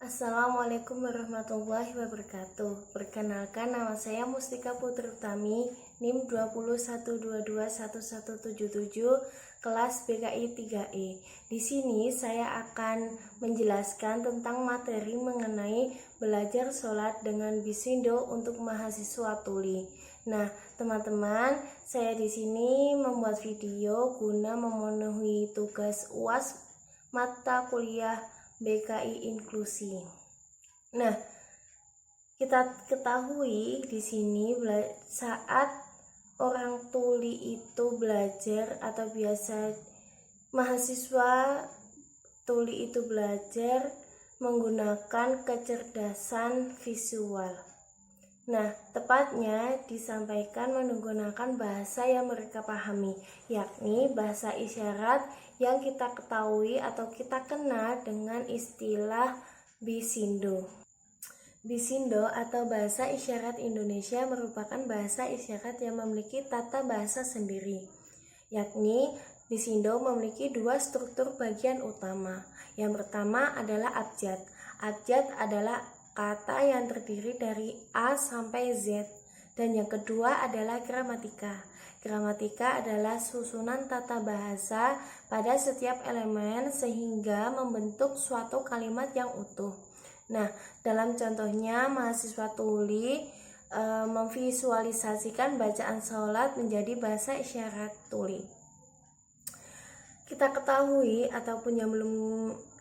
Assalamualaikum warahmatullahi wabarakatuh. Perkenalkan, nama saya Mustika Putri Utami, NIM 201221177, kelas BKI 3E. Di sini saya akan menjelaskan tentang materi mengenai belajar sholat dengan Bisindo untuk mahasiswa tuli. Nah, teman-teman, saya di sini membuat video guna memenuhi tugas UAS mata kuliah BKI Inklusi. Nah, kita ketahui di sini saat orang tuli itu belajar atau biasa mahasiswa tuli itu belajar menggunakan kecerdasan visual. Nah, tepatnya disampaikan menggunakan bahasa yang mereka pahami, yakni bahasa isyarat yang kita ketahui atau kita kenal dengan istilah Bisindo. Bisindo atau bahasa isyarat Indonesia merupakan bahasa isyarat yang memiliki tata bahasa sendiri, yakni Bisindo memiliki dua struktur bagian utama. Yang pertama adalah abjad. Abjad adalah kata yang terdiri dari A sampai Z, dan yang kedua adalah gramatika. Gramatika adalah susunan tata bahasa pada setiap elemen sehingga membentuk suatu kalimat yang utuh. Nah, dalam contohnya mahasiswa tuli memvisualisasikan bacaan sholat menjadi bahasa isyarat tuli. Kita ketahui ataupun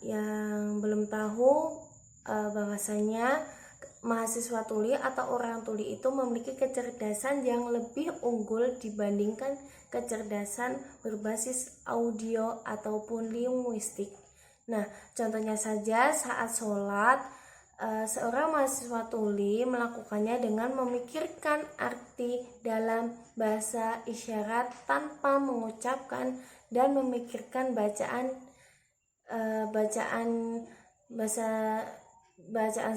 yang belum tahu bahwasanya mahasiswa tuli atau orang tuli itu memiliki kecerdasan yang lebih unggul dibandingkan kecerdasan berbasis audio ataupun linguistik. Nah, contohnya saja saat sholat, seorang mahasiswa tuli melakukannya dengan memikirkan arti dalam bahasa isyarat tanpa mengucapkan dan memikirkan bacaan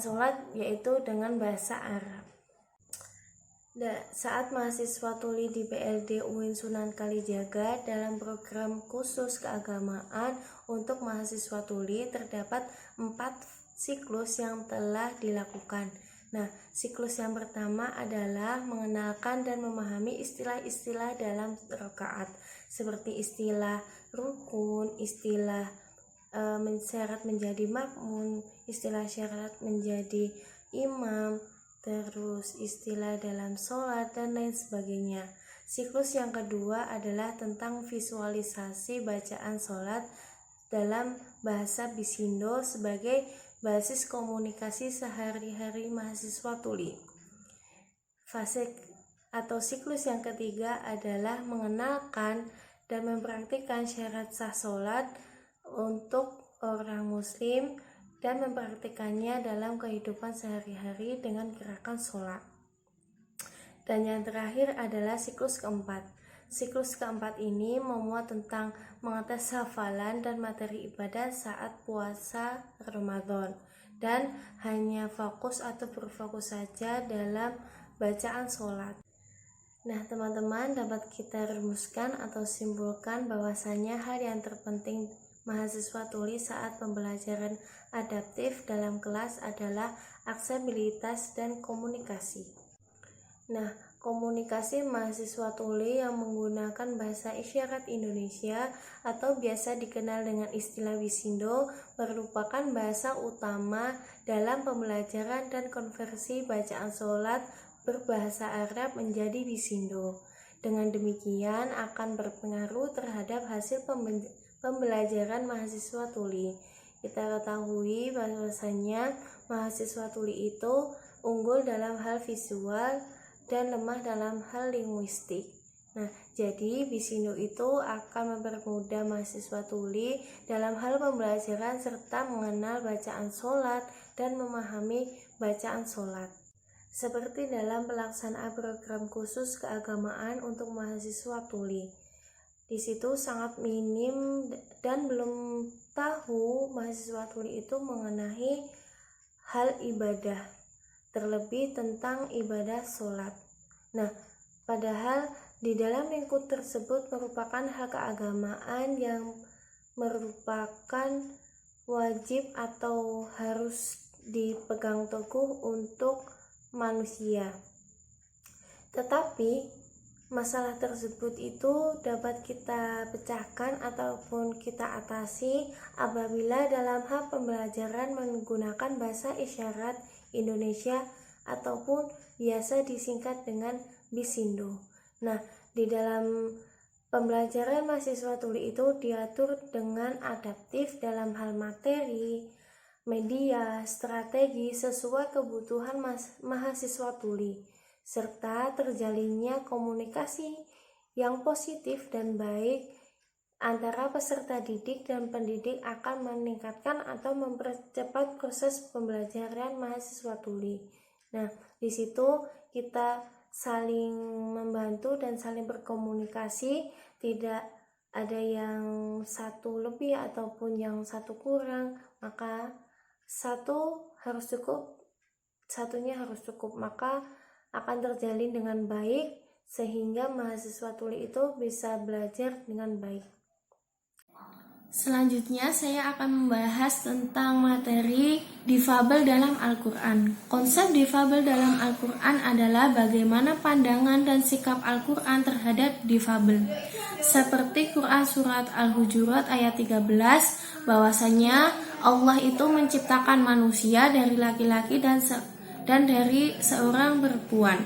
sholat, yaitu dengan bahasa Arab. Saat mahasiswa tuli di PLD UIN Sunan Kalijaga dalam program khusus keagamaan untuk mahasiswa tuli terdapat 4 siklus yang telah dilakukan. Nah, siklus yang pertama adalah mengenalkan dan memahami istilah-istilah dalam rakaat, seperti istilah rukun, istilah syarat menjadi makmum, istilah syarat menjadi imam, terus istilah dalam sholat, dan lain sebagainya. Siklus yang kedua adalah tentang visualisasi bacaan sholat dalam bahasa Bisindo sebagai basis komunikasi sehari-hari mahasiswa tuli. Fase atau siklus yang ketiga adalah mengenalkan dan mempraktikkan syarat sah sholat untuk orang muslim dan mempraktikannya dalam kehidupan sehari-hari dengan gerakan sholat. Dan yang terakhir adalah siklus keempat. Siklus keempat ini memuat tentang mengetes hafalan dan materi ibadah saat puasa Ramadan, dan hanya fokus atau berfokus saja dalam bacaan sholat. Nah, teman-teman, dapat kita rumuskan atau simpulkan bahwasanya hal yang terpenting mahasiswa tuli saat pembelajaran adaptif dalam kelas adalah aksesibilitas dan komunikasi. Nah, komunikasi mahasiswa tuli yang menggunakan bahasa isyarat Indonesia atau biasa dikenal dengan istilah Bisindo merupakan bahasa utama dalam pembelajaran dan konversi bacaan sholat berbahasa Arab menjadi Bisindo. Dengan demikian akan berpengaruh terhadap hasil pembelajaran mahasiswa tuli. Kita ketahui bahwasanya mahasiswa tuli itu unggul dalam hal visual dan lemah dalam hal linguistik. Nah, jadi Bisindo itu akan mempermudah mahasiswa tuli dalam hal pembelajaran serta mengenal bacaan sholat dan memahami bacaan sholat. Seperti dalam pelaksanaan program khusus keagamaan untuk mahasiswa tuli. Di situ sangat minim dan belum tahu mahasiswa tuli itu mengenai hal ibadah, terlebih tentang ibadah sholat. Nah, padahal di dalam lingkup tersebut merupakan hal keagamaan yang merupakan wajib atau harus dipegang teguh untuk manusia. Tetapi masalah tersebut itu dapat kita pecahkan ataupun kita atasi apabila dalam hal pembelajaran menggunakan bahasa isyarat Indonesia ataupun biasa disingkat dengan Bisindo. Nah, di dalam pembelajaran mahasiswa tuli itu diatur dengan adaptif dalam hal materi, media, strategi sesuai kebutuhan mahasiswa tuli, serta terjalinnya komunikasi yang positif dan baik antara peserta didik dan pendidik akan meningkatkan atau mempercepat proses pembelajaran mahasiswa tuli. Nah, di situ kita saling membantu dan saling berkomunikasi, tidak ada yang satu lebih ataupun yang satu kurang, maka satu harus cukup, satunya harus cukup, maka akan terjalin dengan baik sehingga mahasiswa tuli itu bisa belajar dengan baik. Selanjutnya saya akan membahas tentang materi difabel dalam Al-Quran. Konsep difabel dalam Al-Quran adalah bagaimana pandangan dan sikap Al-Quran terhadap difabel. Seperti Quran Surat Al-Hujurat ayat 13, bahwasanya Allah itu menciptakan manusia dari laki-laki dan dari seorang perempuan.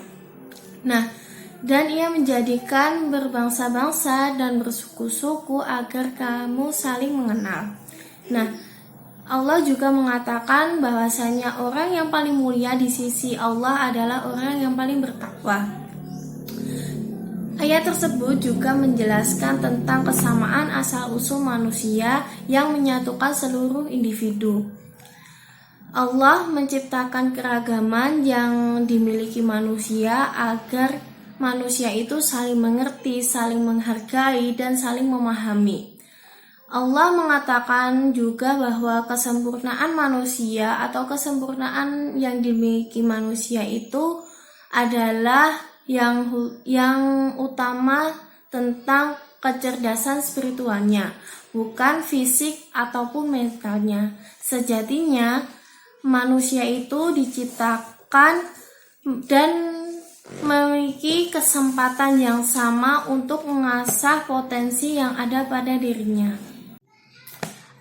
Nah, dan ia menjadikan berbangsa-bangsa dan bersuku-suku agar kamu saling mengenal. Nah, Allah juga mengatakan bahwasanya orang yang paling mulia di sisi Allah adalah orang yang paling bertakwa. Ayat tersebut juga menjelaskan tentang kesamaan asal-usul manusia yang menyatukan seluruh individu. Allah menciptakan keragaman yang dimiliki manusia agar manusia itu saling mengerti, saling menghargai, dan saling memahami. Allah mengatakan juga bahwa kesempurnaan manusia atau kesempurnaan yang dimiliki manusia itu adalah yang utama tentang kecerdasan spiritualnya, bukan fisik ataupun mentalnya. Sejatinya, manusia itu diciptakan dan memiliki kesempatan yang sama untuk mengasah potensi yang ada pada dirinya.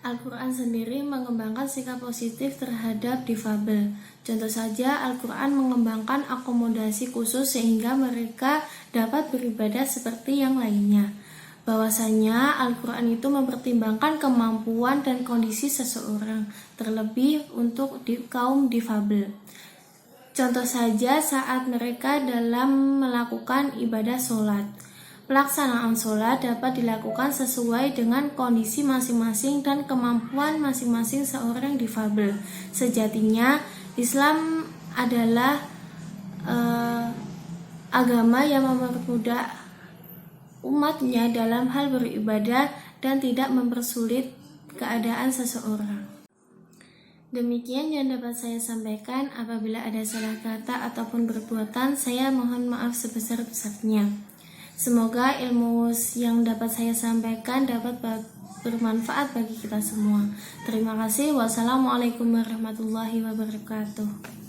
Al-Quran sendiri mengembangkan sikap positif terhadap difabel. Contoh saja, Al-Quran mengembangkan akomodasi khusus sehingga mereka dapat beribadah seperti yang lainnya. Bahwasanya Al-Quran itu mempertimbangkan kemampuan dan kondisi seseorang, terlebih untuk kaum difabel. Contoh saja saat mereka dalam melakukan ibadah sholat. Pelaksanaan sholat dapat dilakukan sesuai dengan kondisi masing-masing dan kemampuan masing-masing seorang difabel. Sejatinya, Islam adalah agama yang mempermudah umatnya dalam hal beribadah dan tidak mempersulit keadaan seseorang. Demikian yang dapat saya sampaikan. Apabila ada salah kata ataupun perbuatan, saya mohon maaf sebesar-besarnya. Semoga ilmu yang dapat saya sampaikan dapat bermanfaat bagi kita semua. Terima kasih. Wassalamualaikum warahmatullahi wabarakatuh.